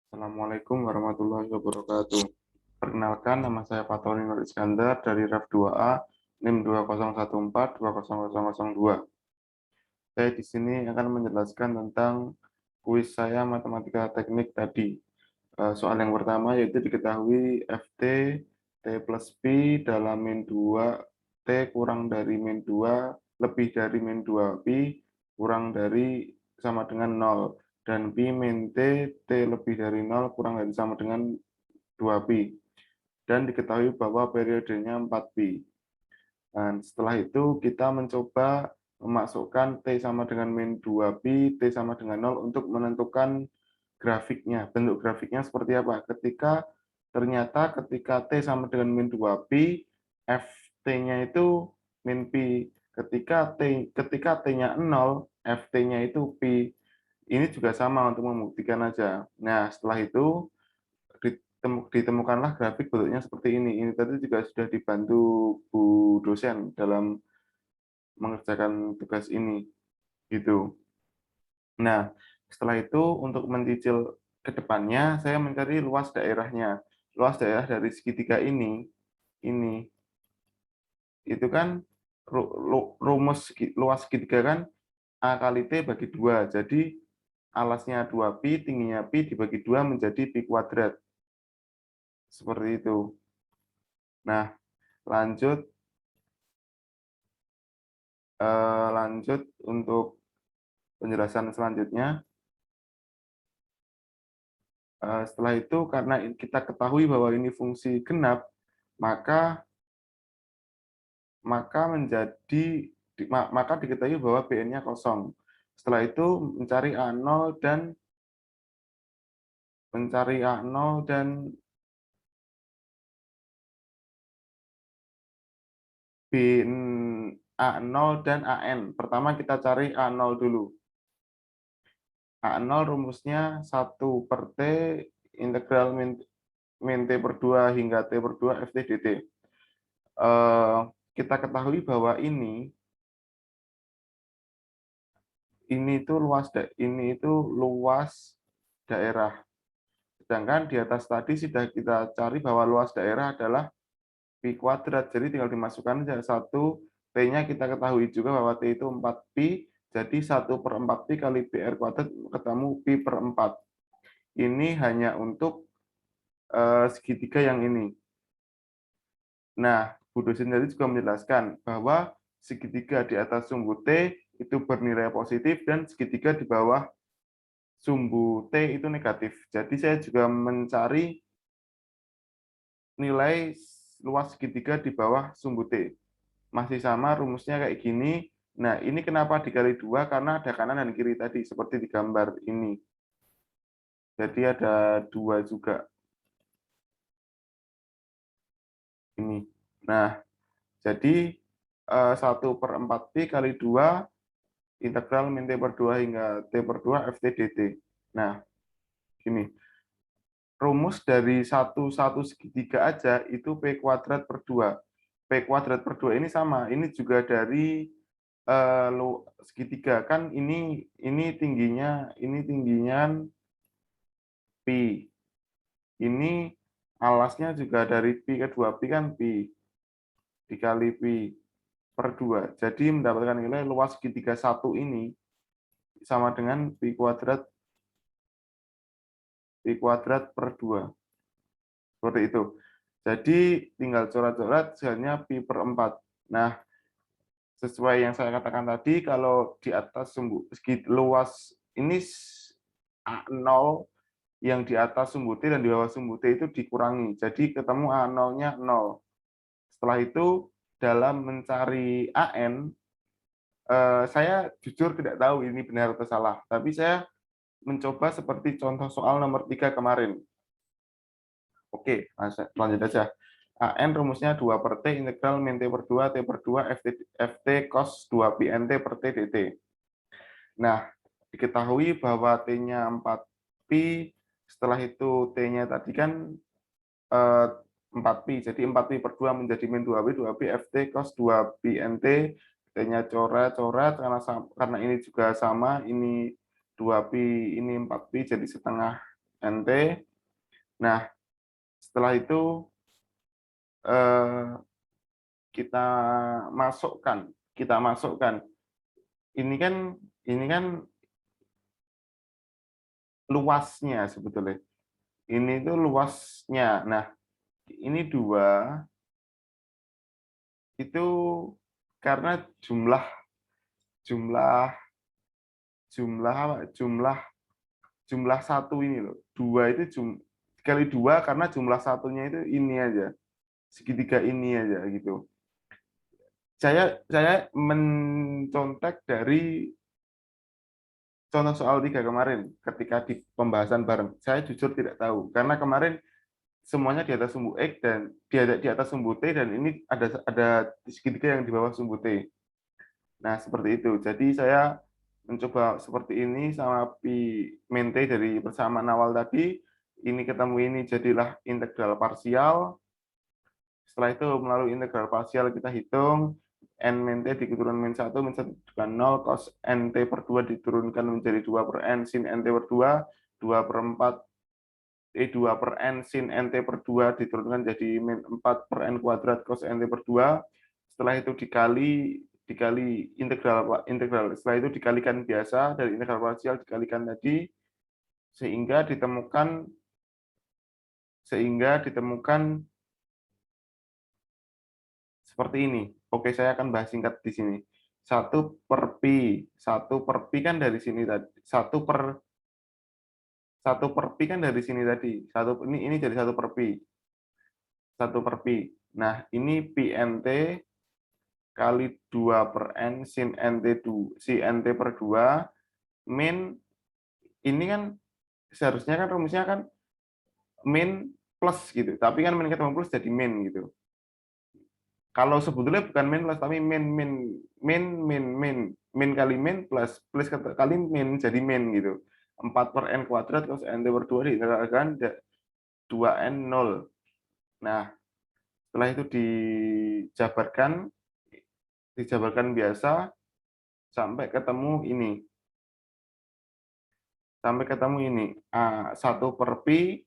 Assalamualaikum warahmatullahi wabarakatuh. Perkenalkan, nama saya Fatoni Nur Iskandar dari REF 2A, NIM 2014-200002. Saya di sini akan menjelaskan tentang kuis saya matematika teknik tadi. Soal yang pertama yaitu diketahui FT T plus P dalam min 2 T kurang dari min 2 lebih dari min 2 Pi kurang dari sama dengan 0 dan Pi min T T lebih dari 0 kurang dari sama dengan 2 Pi dan diketahui bahwa periodenya 4 Pi. Dan setelah itu kita mencoba memasukkan T sama dengan min 2 Pi, T sama dengan 0 untuk menentukan grafiknya. Bentuk grafiknya seperti apa? Ternyata ketika T sama dengan min 2 Pi, FT-nya itu min Pi. Ketika T-nya 0, FT-nya itu Pi. Ini juga sama untuk membuktikan aja. Nah, setelah itu ditemukanlah grafik bentuknya seperti ini. Ini tadi juga sudah dibantu Bu dosen dalam mengerjakan tugas ini, gitu. Nah, setelah itu untuk mencicil ke depannya, saya mencari luas daerahnya. Luas daerah dari segitiga ini, itu kan rumus luas segitiga kan A kali T bagi 2. Jadi alasnya 2 Pi, tingginya Pi dibagi 2 menjadi Pi kuadrat. Seperti itu. Nah, lanjut lanjut untuk penjelasan selanjutnya. Setelah itu karena kita ketahui bahwa ini fungsi genap, maka maka diketahui bahwa Bn-nya kosong. Setelah itu mencari A0 dan B A0 dan AN. Pertama kita cari A0 dulu. A0 rumusnya 1 per T integral min T per 2 hingga T per 2 FT dt. Kita ketahui bahwa ini itu luas daerah. Sedangkan di atas tadi sudah kita cari bahwa luas daerah adalah Pi kuadrat. Jadi tinggal dimasukkan saja 1, T-nya kita ketahui juga bahwa T itu 4 Pi, jadi 1 per 4 Pi kali PR kuadrat ketemu Pi per 4. Ini hanya untuk segitiga yang ini. Nah, Bu dosen tadi juga menjelaskan bahwa segitiga di atas sumbu T itu bernilai positif dan segitiga di bawah sumbu T itu negatif. Jadi saya juga mencari nilai luas segitiga di bawah sumbu T. Masih sama rumusnya kayak gini. Nah, ini kenapa dikali 2? Karena ada kanan dan kiri tadi, seperti di gambar ini. Jadi ada 2 juga. Ini. Nah, jadi 1 per 4 Pi kali 2 integral min T per 2 hingga T per 2 FT dt. Nah, gini. Rumus dari satu segitiga aja itu P kuadrat per 2. P kuadrat per 2 ini sama. Ini juga dari segitiga. Kan ini tingginya Pi. Ini alasnya juga dari Pi ke 2 Pi kan Pi. Dikali Pi per 2. Jadi mendapatkan nilai luas segitiga 1 ini sama dengan Pi kuadrat per 2. Seperti itu. Jadi tinggal coret-coret hasilnya Pi per 4. Nah, sesuai yang saya katakan tadi, kalau di atas luas ini A0, yang di atas sumbu T dan di bawah sumbu T itu dikurangi. Jadi ketemu A0-nya 0. Setelah itu, dalam mencari AN, saya jujur tidak tahu ini benar atau salah. Tapi saya mencoba seperti contoh soal nomor 3 kemarin. Oke, lanjut aja. AN rumusnya 2 per T integral min T per 2 T per 2 FT cos 2 pi NT per T dt. Nah, diketahui bahwa T-nya 4 pi, setelah itu T-nya tadi kan 4 pi, jadi 4 pi per 2 menjadi min 2 pi FT cos 2 pi NT, T-nya coret-coret karena ini juga sama, ini 2 pi, ini 4 pi, jadi setengah NT. Nah, setelah itu kita masukkan, kita masukkan. Ini kan ini kan luasnya sebetulnya. Ini itu luasnya. Nah, ini 2 itu karena jumlah jumlah jumlah apa? Jumlah satu ini loh. 2 itu kali 2 karena jumlah satunya itu ini aja. Segitiga ini aja gitu. Saya mencontek dari contoh soal 3 kemarin ketika di pembahasan bareng. Saya jujur tidak tahu karena kemarin semuanya di atas sumbu X dan di atas sumbu T dan ini ada segitiga yang di bawah sumbu T. Nah, seperti itu. Jadi saya mencoba seperti ini sama pi min T dari persamaan awal tadi. Ini ketemu ini jadilah integral parsial. Setelah itu melalui integral parsial kita hitung n min t diturunkan min 1 juga 0, cos nt per 2 diturunkan menjadi 2 per n sin nt per 2, 2 per 4, 2 per n sin nt per 2 diturunkan jadi min 4 per n kuadrat cos nt per 2. Setelah itu dikali integral. Setelah itu dikalikan biasa dari integral parsial dikalikan tadi sehingga ditemukan seperti ini. Oke, saya akan bahas singkat di sini. 1 per pi kan dari sini tadi. 1 per pi kan dari sini tadi. Ini jadi 1 per pi. 1 per pi. Nah, ini pi nt kali 2 per n sin nt per 2 min ini kan seharusnya kan rumusnya kan min plus gitu. Tapi kan min ketemu plus jadi min gitu. Kalau sebetulnya bukan min plus tapi min kali min plus kali min jadi min gitu. 4 per n kuadrat cos nt per 2 diintegralkan 2n 0. Nah, setelah itu dijabarkan biasa sampai ketemu ini. Sampai ketemu ini. 1 per pi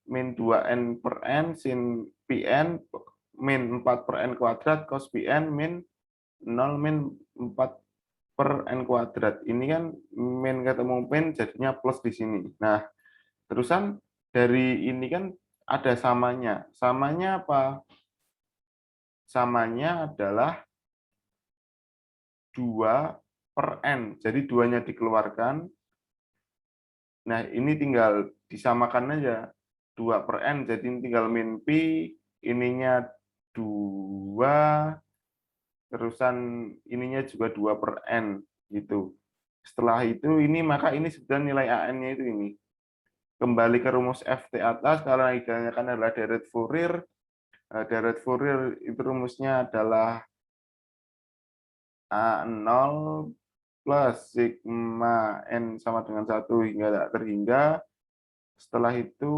min 2n per n sin pn min 4 per n kuadrat cos pn min 0 min 4 per n kuadrat. Ini kan min ketemu min jadinya plus di sini. Nah, terusan dari ini kan ada samanya. Samanya apa? Samanya adalah 2 per n. Jadi 2-nya dikeluarkan. Nah, ini tinggal disamakan aja. 2 per n, jadi tinggal min pi, ininya 2, terusan ininya juga 2 per n gitu. Setelah itu maka ini sebenarnya nilai AN-nya itu ini. Kembali ke rumus FT atas karena ditanyakan adalah deret Fourier. Deret Fourier itu rumusnya adalah A0 plus sigma n sama dengan 1 hingga tak terhingga. Setelah itu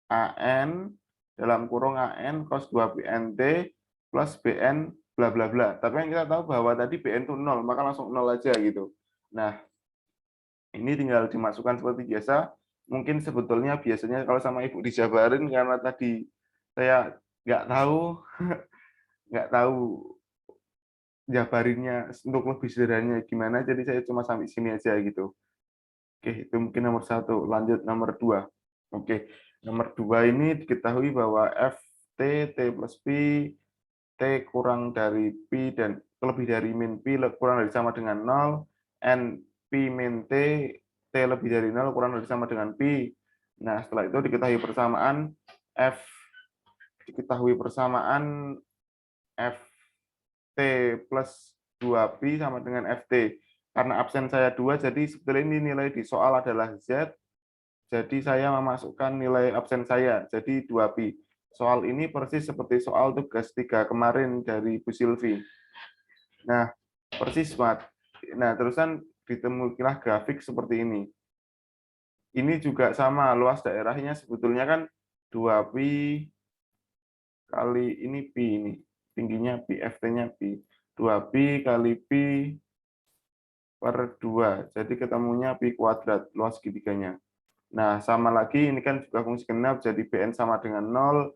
AN dalam kurung AN cos 2 BNT plus BN bla bla bla. Tapi yang kita tahu bahwa tadi BN itu 0, maka langsung 0 aja gitu. Nah, ini tinggal dimasukkan seperti biasa. Mungkin sebetulnya biasanya kalau sama Ibu dijabarin karena tadi saya nggak tahu jabarinnya untuk lebih sederhananya gimana, jadi saya cuma sampai sini aja gitu. Oke, itu mungkin nomor 1. Lanjut nomor 2. Oke, nomor 2 ini diketahui bahwa Ft, T plus Pi, T kurang dari Pi dan lebih dari min Pi kurang dari sama dengan 0, N Pi min T, T lebih dari 0 kurang dari sama dengan Pi. Nah, setelah itu diketahui persamaan Ft plus 2Pi sama dengan Ft. Karena absen saya 2, jadi sebetulnya ini nilai di soal adalah Z. Jadi saya memasukkan nilai absen saya, jadi 2Pi. Soal ini persis seperti soal tugas 3 kemarin dari Bu Silvi. Nah, persis banget. Nah, terusan ditemukanlah grafik seperti ini. Ini juga sama, luas daerahnya sebetulnya kan 2Pi kali ini Pi ini. Tingginya Pi, Ft-nya Pi. 2Pi kali Pi per 2. Jadi ketemunya pi kuadrat, luas segitiganya. Nah, sama lagi, ini kan juga fungsi genap, jadi Bn sama dengan 0,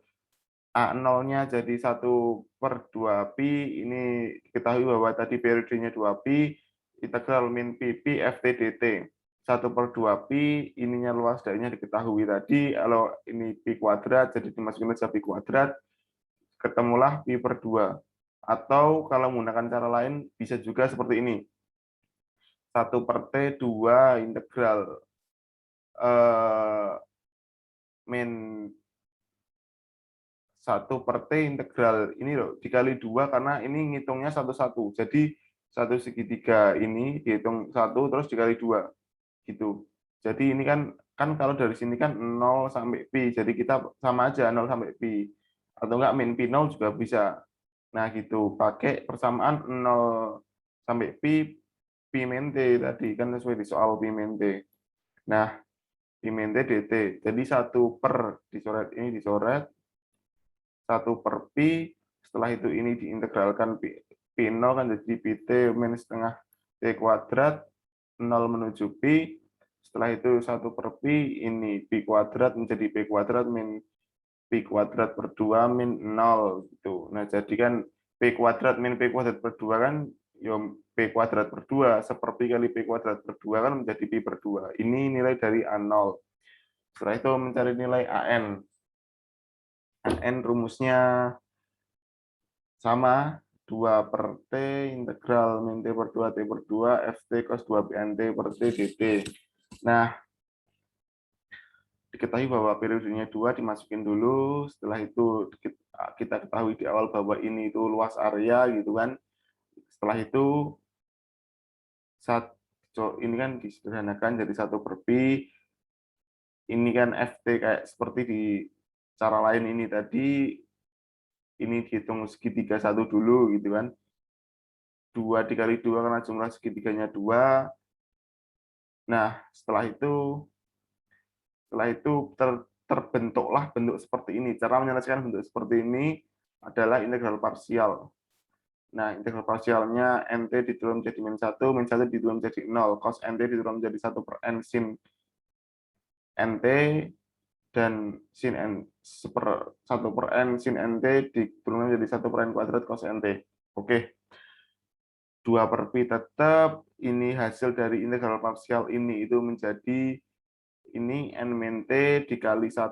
A0-nya jadi 1/2pi, ini diketahui bahwa tadi periodenya 2pi, integral min pi ft dt. 1/2pi, ininya luas darinya diketahui tadi, kalau ini pi kuadrat, jadi dimasukin aja pi kuadrat, ketemulah pi per 2. Atau kalau menggunakan cara lain, bisa juga seperti ini. 1/t 2 integral min 1/t integral ini loh, dikali 2 karena ini ngitungnya satu-satu. Jadi satu segitiga ini dihitung 1 terus dikali 2 gitu. Jadi ini kan kalau dari sini kan 0 sampai pi. Jadi kita sama aja 0 sampai pi. Atau enggak min pi 0 juga bisa. Nah, gitu. Pakai persamaan 0 sampai pi, pi min t tadi kan sesuai di soal pi min t. Nah, pi min t dt. Jadi 1 per dicoret ini dicoret 1 per pi, setelah itu ini diintegralkan pi 0 kan jadi pi t min setengah t kuadrat 0 menuju pi, setelah itu 1 per pi, ini pi kuadrat menjadi pi kuadrat min pi kuadrat per 2 min 0 gitu. Nah, jadi kan pi kuadrat min pi kuadrat per 2 kan yo pi kuadrat per 2, seperti kali pi kuadrat per 2 kan menjadi pi per 2. Ini nilai dari A0. Setelah itu mencari nilai AN. AN rumusnya sama 2 per T integral min T per 2 T per 2 FT cos 2 PNT per T dt. Nah, diketahui bahwa periodenya 2 dimasukin dulu, setelah itu kita ketahui di awal bahwa ini itu luas area gitu kan. Setelah itu ini kan disederhanakan jadi 1 per pi. Ini kan FT kayak seperti di cara lain ini tadi, ini dihitung segitiga 1 dulu gitu kan. 2 dikali 2 karena jumlah segitiganya 2. Nah, setelah itu terbentuklah bentuk seperti ini. Cara menyelesaikan bentuk seperti ini adalah integral parsial. Nah, integral parsialnya nt diturun menjadi min 1 diturun menjadi 0, cos nt diturun menjadi 1 per n sin nt, dan sin n per 1 per n sin nt diturun menjadi 1 per n kuadrat cos nt. Oke. 2 per pi tetap, ini hasil dari integral parsial ini itu menjadi ini n min t dikali 1.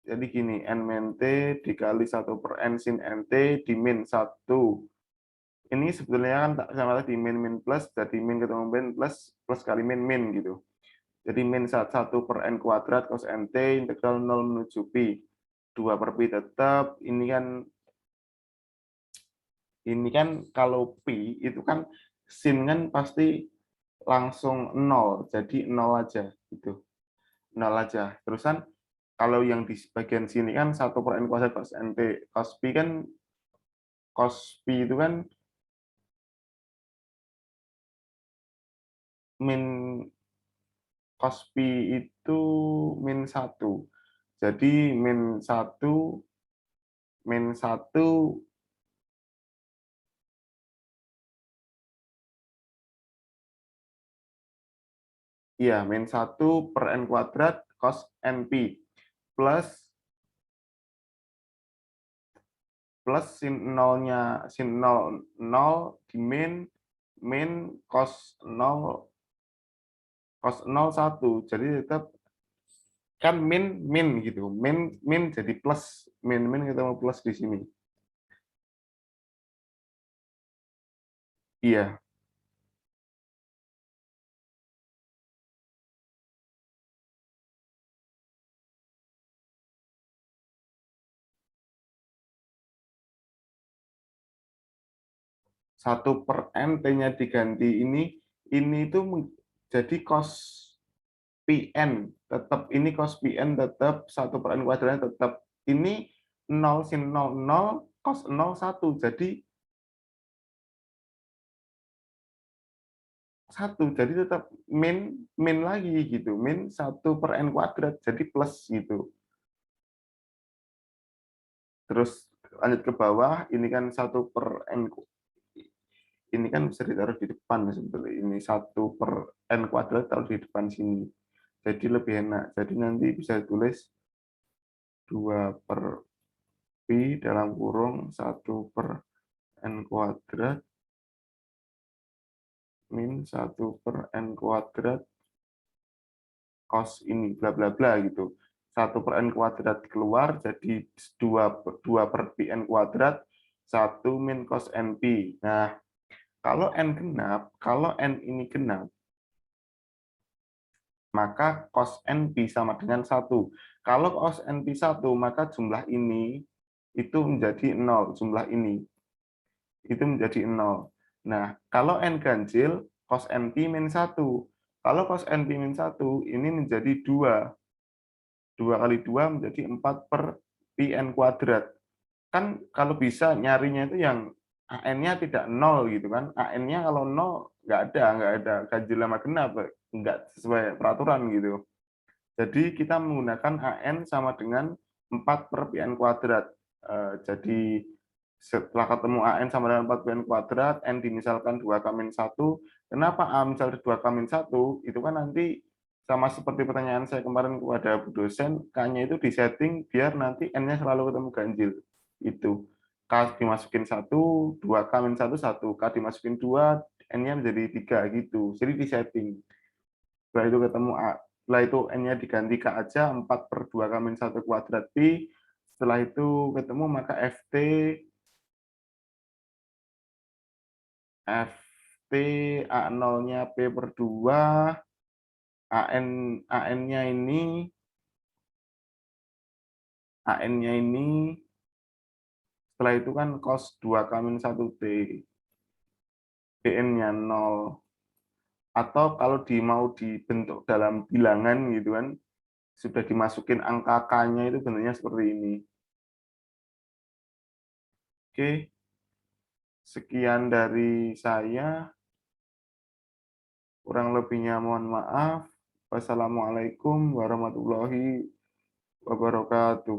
Jadi gini, n min t dikali 1 per n sin nt di min 1. Ini sebetulnya kan sama tadi min plus, jadi min ketemu min plus kali min gitu. Jadi min 1 per n kuadrat cos nt integral 0 menuju pi. 2 per pi tetap, ini kan kalau pi itu kan sin kan pasti langsung 0, jadi 0 aja gitu. 0 aja. Terusan kalau yang di bagian sini kan 1 per n kuadrat cos nt. Cos pi itu kan min cos pi itu min 1. Jadi min 1 iya min 1 per n kuadrat cos np plus sin 0 di min cos 1. Jadi tetap kan min gitu. Min jadi plus, min ketemu plus di sini. Iya, 1 per n T-nya diganti ini itu jadi cos Pn, tetap ini cos Pn tetap 1 per n kuadratnya tetap. Ini 0 sin 0, 0, cos 0, 1. Jadi 1. Jadi tetap min lagi gitu. Min 1 per n kuadrat, jadi plus gitu. Terus lanjut ke bawah, ini kan 1 per n ini kan bisa ditaruh di depan sebetulnya, ini 1/n² taruh di depan sini. Jadi lebih enak. Jadi nanti bisa ditulis 2/pi dalam kurung 1/n² min 1/n² cos ini bla bla bla gitu. 1/n² keluar jadi 2/πn², 1 min cos np. Nah, kalau n ini genap, maka cos np sama dengan 1. Kalau cos np 1, maka jumlah ini itu menjadi 0, jumlah ini itu menjadi 0. Nah, kalau n ganjil, cos np min 1. Kalau cos np min 1, ini menjadi 2. 2 kali 2 menjadi 4/πn². Kan kalau bisa nyarinya itu yang AN-nya tidak 0 gitu kan. AN-nya kalau 0 nggak ada ganjil sama genap, nggak sesuai peraturan gitu. Jadi kita menggunakan AN sama dengan 4/πn². Jadi setelah ketemu AN sama dengan 4/πn², N dimisalkan 2k-1, kenapa A misal 2k-1, itu kan nanti sama seperti pertanyaan saya kemarin kepada Bu dosen, K-nya itu disetting biar nanti N-nya selalu ketemu ganjil. Itu. K dimasukin 1, 2k-1, 1. K dimasukin 2, N-nya menjadi 3 gitu. Jadi disetting. Setelah itu ketemu A, setelah itu N-nya diganti K aja, 4/2k-1²pi. Setelah itu ketemu maka FT A0-nya P/2, AN-nya ini setelah itu kan cos 2k-1t, Pn-nya 0. Atau kalau mau dibentuk dalam bilangan gitu kan, sudah dimasukin angka K-nya itu bentuknya seperti ini. Oke, sekian dari saya. Kurang lebihnya mohon maaf. Wassalamualaikum warahmatullahi wabarakatuh.